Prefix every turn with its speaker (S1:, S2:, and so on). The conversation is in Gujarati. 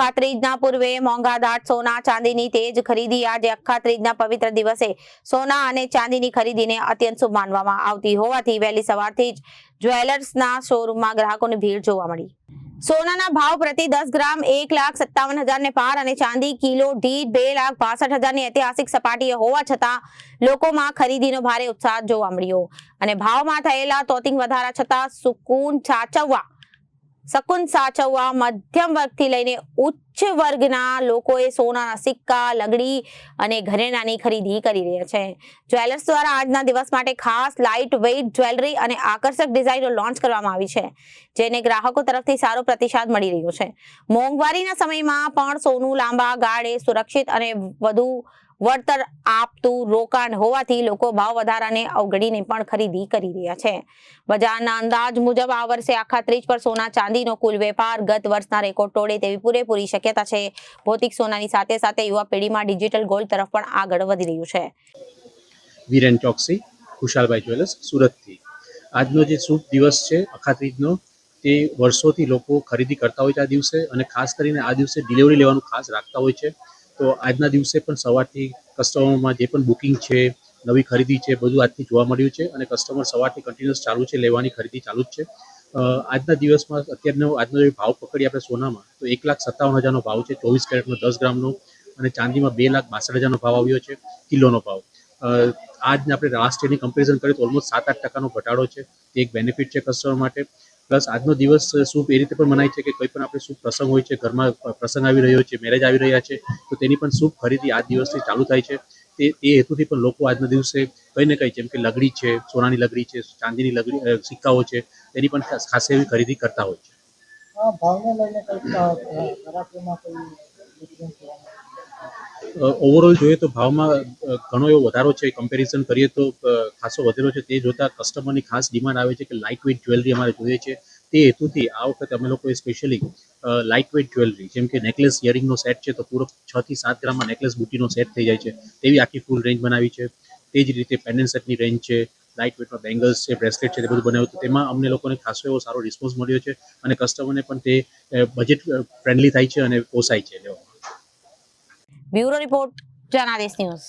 S1: અખાત્રીજના પૂર્વે મોંઘાદાટ સોના ચાંદીની તેજ ખરીદી આજે અખાત્રીજના પવિત્ર દિવસે સોના અને ચાંદીની ખરીદીને અત્યંત શુભ માનવામાં આવતી હોવાથી વહેલી સવારથી જ જ્વેલર્સના શોરૂમમાં ગ્રાહકોની ભીડ જોવા મળી। સોનાના ભાવ પ્રતિ 10 ગ્રામ 1,57,000 ને પાર અને ચાંદી કિલો દીઠ 2,62,000 ની ઐતિહાસિક સપાટીએ હોવા છતાં લોકોમાં ખરીદીનો ભારે ઉત્સાહ જોવા મળ્યો અને ભાવમાં થયેલા તોતિંગ વધારા છતાં શકુન સાચવવા મધ્યમ વર્ગથી લઈને ઉચ્ચ વર્ગના લોકોએ સોનાના સિક્કા, લગડી અને ઘરેણાંની ખરીદી કરી રહ્યા છે। જ્વેલર્સ દ્વારા આજના દિવસ માટે ખાસ લાઇટ વેઇટ જ્વેલરી અને આકર્ષક ડિઝાઇનો લોન્ચ કરવામાં આવી છે, જેને ગ્રાહકો તરફથી સારો પ્રતિસાદ મળી રહ્યો છે। મોંઘવારીના સમયમાં પણ સોનું લાંબા ગાળે સુરક્ષિત અને વધુ વળતર આપતું રોકાણ હોવાથી લોકો ભાવ વધારાને અવગણીને પણ ખરીદી કરી રહ્યા છે। બજારના અંદાજ મુજબ આ વર્ષે અખાત્રીજ પર સોના ચાંદીનો કુલ વેપાર ગત વર્ષના રેકોર્ડ તોડે તેવી પૂરેપૂરી શક્યતા છે। ભૌતિક સોનાની સાથે સાથે યુવા પેઢીમાં ડિજિટલ ગોલ્ડ તરફ પણ આગળ વધી રહ્યું છે।
S2: વીરેન ચોકસી, ખુશાલભાઈ જ્વેલર્સ, સુરતથી। આજનો જે શુભ દિવસ છે અખાત્રીજનો, તે વર્ષોથી લોકો ખરીદી કરતા હોય છે આ દિવસે, અને ખાસ કરીને આ દિવસે ડિલિવરી લેવાનું ખાસ રાખતા હોય છે। તો આજના દિવસે પણ સવારથી કસ્ટમરમાં જે પણ બુકિંગ છે, નવી ખરીદી છે, બધું આજથી જોવા મળ્યું છે અને કસ્ટમર સવારથી કન્ટિન્યુઅસ ચાલુ છે, લેવાની ખરીદી ચાલુ જ છે। આજના દિવસમાં આજનો જે ભાવ પકડીએ આપણે સોનામાં, તો 1,57,000નો ભાવ છે, 24 કેરેટનો 10 ગ્રામનો, અને ચાંદીમાં 2,62,000નો ભાવ આવ્યો છે કિલોનો ભાવ। આજને આપણે લાસ્ટ યરની કમ્પેરિઝન કરીએ તો ઓલમોસ્ટ 7-8% ઘટાડો છે, તે એક બેનિફિટ છે કસ્ટમર માટે। પ્લસ આજનો દિવસ શુભ એ રીતે પણ મનાય છે કે કોઈ પણ આપણે શુભ પ્રસંગ હોય છે, ઘરમાં પ્રસંગ આવી રહ્યો છે, મેરેજ આવી રહ્યા છે, તો તેની પણ શુભ ખરીદી આ દિવસથી ચાલુ થાય છે। તે હેતુથી પણ લોકો આજના દિવસે કંઈ ને કંઈ, જેમ કે લગડી છે, સોનાની લગડી છે, ચાંદીની લગડી સિક્કાઓ છે, તેની પણ ખાસ એવી ખરીદી કરતા હોય છે। ઓવરઓલ જોઈએ તો ભાવમાં ઘણો એવો વધારો છે, કમ્પેરિઝન કરીએ તો ખાસો વધેલો છે। તે જોતાં કસ્ટમરની ખાસ ડિમાન્ડ આવે છે કે લાઇટ વેઇટ જ્વેલરી અમારે જોઈએ છે। તે હેતુથી આ વખતે અમે લોકોએ સ્પેશિયલી લાઇટ વેઇટ જ્વેલરી, જેમ કે નેકલેસ ઇયરિંગનો સેટ છે, તો પૂરો 6 થી 7 ગ્રામમાં નેકલેસ બુટીનો સેટ થઈ જાય છે, તેવી આખી ફૂલ રેન્જ બનાવી છે। તે જ રીતે પેન્ડન્ટ સેટની રેન્જ છે, લાઇટ વેઇટમાં બેંગલ્સ છે, બ્રેસલેટ છે, તે બધું બનાવ્યું હતું। તેમાં અમને લોકોને ખાસો એવો સારો રિસ્પોન્સ મળ્યો છે અને કસ્ટમરને પણ તે બજેટ ફ્રેન્ડલી થાય છે અને પોસાય છે લેવામાં।
S1: Bureau report, Janadesh news.